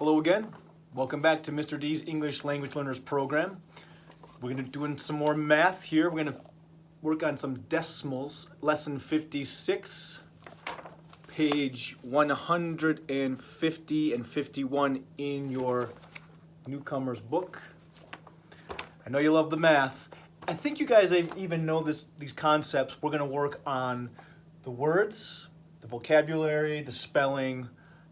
Hello again. Welcome back to Mr. D's English Language Learners program. We're going to be doing some more math here. We're going to work on some decimals. Lesson 56, page 150 and 51 in your newcomer's book. I know you love the math. I think you guys even know these concepts. We're going to work on the words, the vocabulary, the spelling,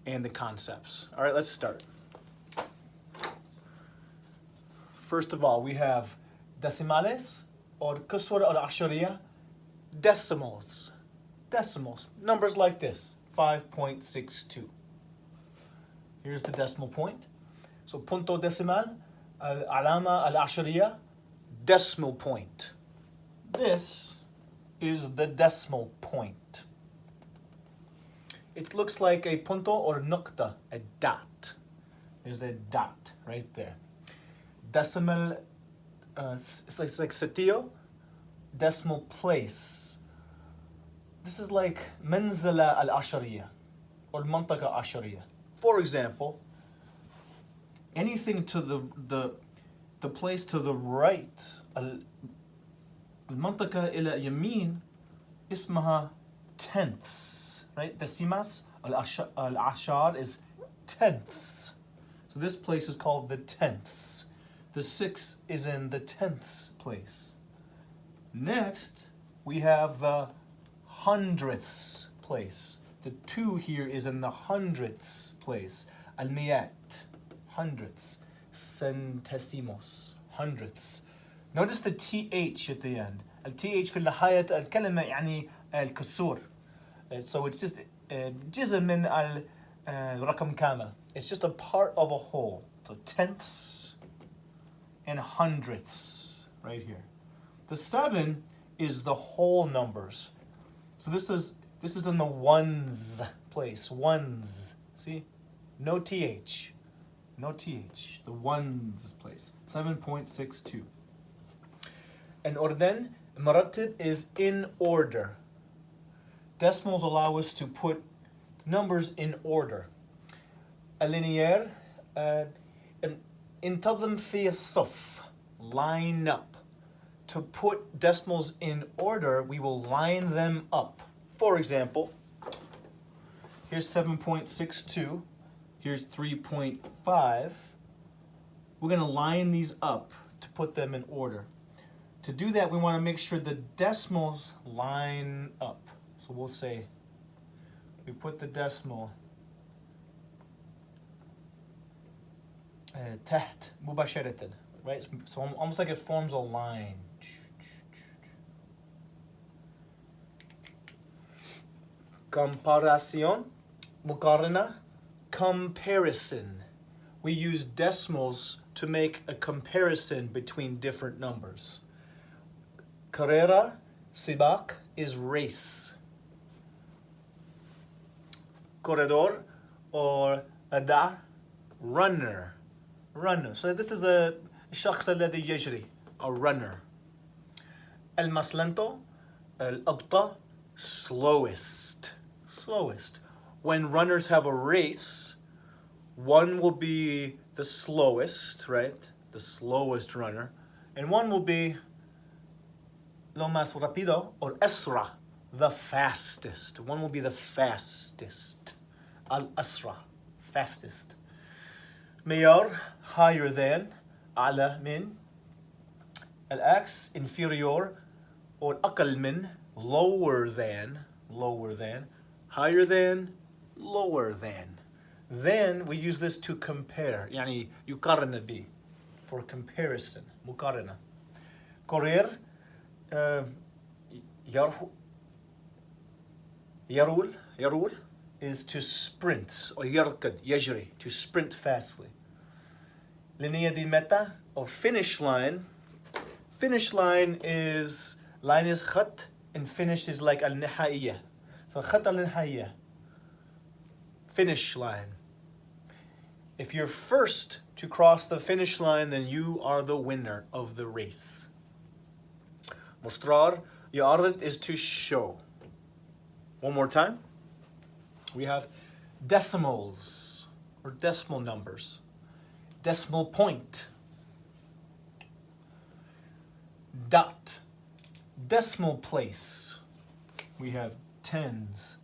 and the concepts. All right, let's start. First of all, we have decimales, or الكسور or العشرية, decimals. Decimals, numbers like this, 5.62. Here's the decimal point. So punto decimal, العلامة العشرية, decimal point. This is the decimal point. It looks like a punto or nukta, a dot. There's a dot right there. Decimal, it's like sitio, decimal place. This is like منزلة العشرية or المنطقة العشرية. For example, anything to the place to the right, المنطقة إلى يمين اسمها tenths. Right? Decimas, al-ashar is tenths. So this place is called the tenths. The 6 is in the tenths place. Next, we have the hundredths place. The 2 here is in the hundredths place. Al-miyat, hundredths. Centésimos, hundredths. Notice the th at the end. الth في نهاية الكلمة يعني الكسور. So it's just جزء من الرقم كامل. It's just a part of a whole. So tenths and hundredths right here. The 7 is the whole numbers. So this is in the ones place. Ones. See? No th. No th. The ones place. 7.62. And orden, maratib is in order. Decimals allow us to put numbers in order. اللينير انتظم في الصف. Line up. To put decimals in order, we will line them up. For example, here's 7.62. Here's 3.5. We're going to line these up to put them in order. To do that, we want to make sure the decimals line up. So we'll say, we put the decimal تحت مباشرة, right? So almost like it forms a line. Comparación, مقارنة, comparison. We use decimals to make a comparison between different numbers. Carrera, سباق, is race. Corredor or أداء, runner. Runner. So this is a الشخص الذي يجري, a runner. المسلنتو, الأبطأ, slowest. Slowest. When runners have a race, one will be the slowest, right? The slowest runner. And one will be lo más rápido or أسرع, the fastest. One will be the fastest. Al-asra, fastest. Mayor, higher than. أعلى من. Al-aks, inferior. Or أقل من, lower than. Lower than. Higher than, lower than. Then we use this to compare. يعني يقارن به. For comparison. مقارنة. Correr. يرول is to sprint, or يركض, يجري, to sprint fastly. لينيا دي متى, or finish line. Finish line is خط, and finish is like النهائية. So خط النهائية. Finish line. If you're first to cross the finish line, then you are the winner of the race. مسترار, يعرض is to show. One more time. We have decimals. or decimal numbers. Decimal point. Dot. Decimal place. We have tens,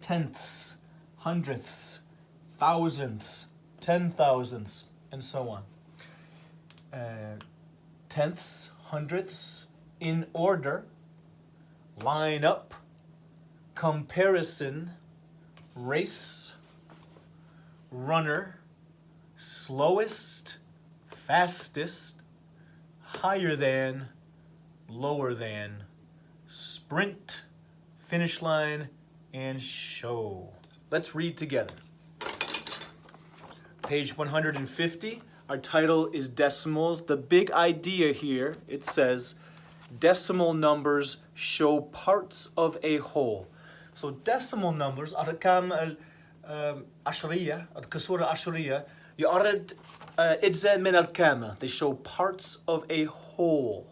tenths, hundredths, thousandths, 10,000ths, and so on. Tenths, hundredths, in order, line up, comparison, race, runner, slowest, fastest, higher than, lower than, sprint, finish line, and show. Let's read together. Page 150, our title is Decimals. The big idea here, it says, decimal numbers show parts of a whole. So decimal numbers, أرقام العشرية الكسور العشرية يعرض أجزاء من الكامل. They show parts of a whole.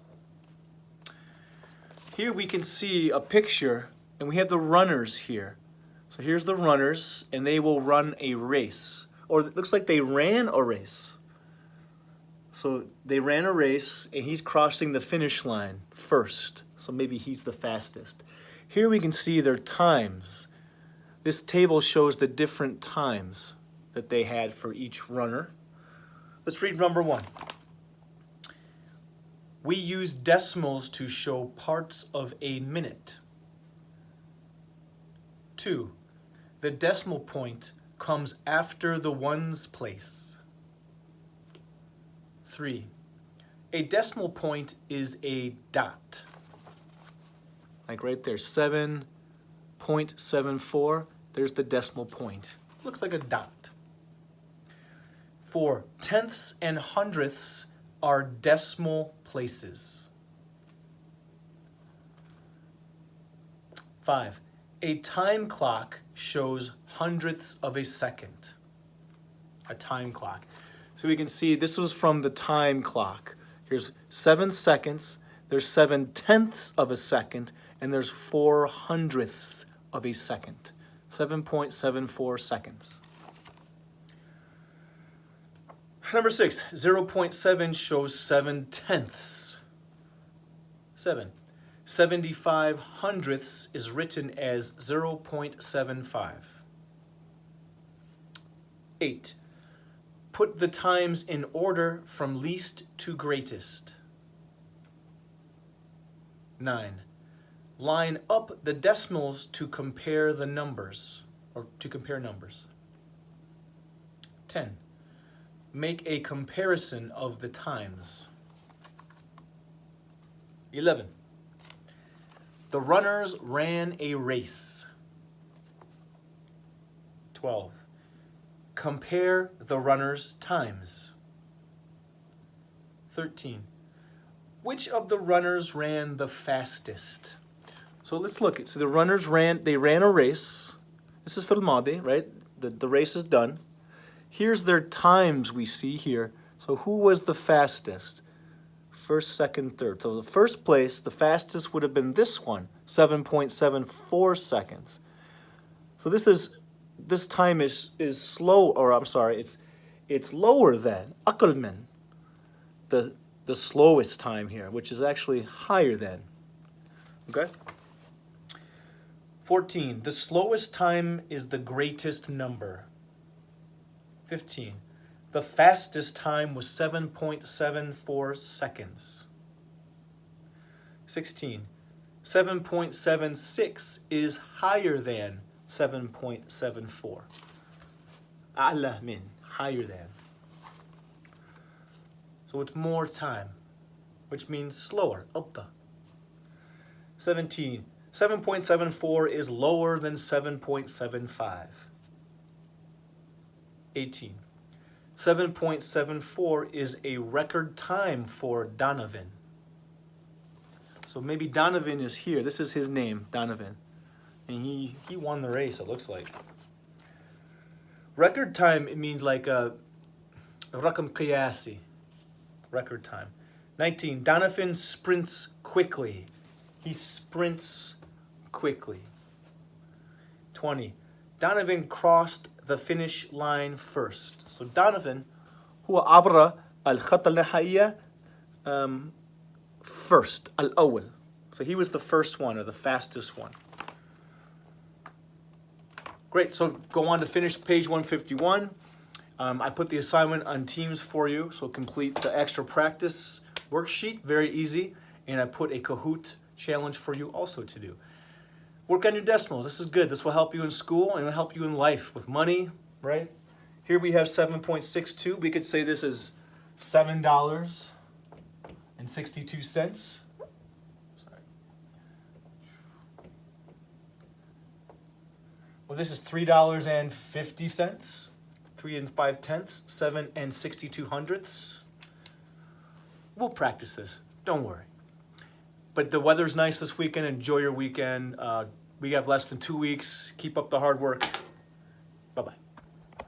Here we can see a picture, and we have the runners here. So here's the runners, and they will run a race. Or it looks like they ran a race. So they ran a race, and he's crossing the finish line first. So maybe he's the fastest. Here we can see their times. This table shows the different times that they had for each runner. Let's read number 1. We use decimals to show parts of a minute. 2. The decimal point comes after the ones place. 3. A decimal point is a dot. Like right there, 7.74, there's the decimal point. Looks like a dot. 4. Tenths and hundredths are decimal places. 5. A time clock shows hundredths of a second. A time clock. So we can see this was from the time clock. Here's 7 seconds, there's 7/10ths of a second, and there's 4/100ths of a second. 7.74 seconds. Number 6, 0.7 shows 7/10ths. 7. 75 hundredths is written as 0.75. 8. Put the times in order from least to greatest. 9. Line up the decimals to compare the numbers, or to compare numbers. 10. Make a comparison of the times. 11. The runners ran a race. 12. Compare the runners' times. 13. Which of the runners ran the fastest? So let's look. So the runners ran a race. This is fil madi, right? The race is done. Here's their times we see here. So who was the fastest? First, second, third. So the first place, the fastest would have been this one, 7.74 seconds. So this time is slow, or I'm sorry, it's lower than أقل من the slowest time here, which is actually higher than. Okay? 14. The slowest time is the greatest number. 15. The fastest time was 7.74 seconds. 16. 7.76 is higher than 7.74. أعلى من, higher than. So it's more time, which means slower, أبطأ. 17. 7.74 is lower than 7.75. 18. 7.74 is a record time for Donovan. So maybe Donovan is here. This is his name, Donovan. And he won the race, it looks like. Record time, it means like a رقم قياسي. Record time. 19. Donovan sprints quickly. He sprints quickly. 20. Donovan crossed the finish line first. So Donovan هو عبر الخط النهائية first, الأول. So he was the first one, or the fastest one. Great, so go on to finish page 151. I put the assignment on Teams for you, so complete the extra practice worksheet, very easy. And I put a Kahoot challenge for you also to do. Work on your decimals. This is good. This will help you in school and it will help you in life with money, right? Here we have 7.62. We could say this is $7.62. Sorry. Well, this is $3.50. 3 5/10, 7 62 hundredths. We'll practice this. Don't worry. But the weather's nice this weekend. Enjoy your weekend. We have less than 2 weeks. Keep up the hard work.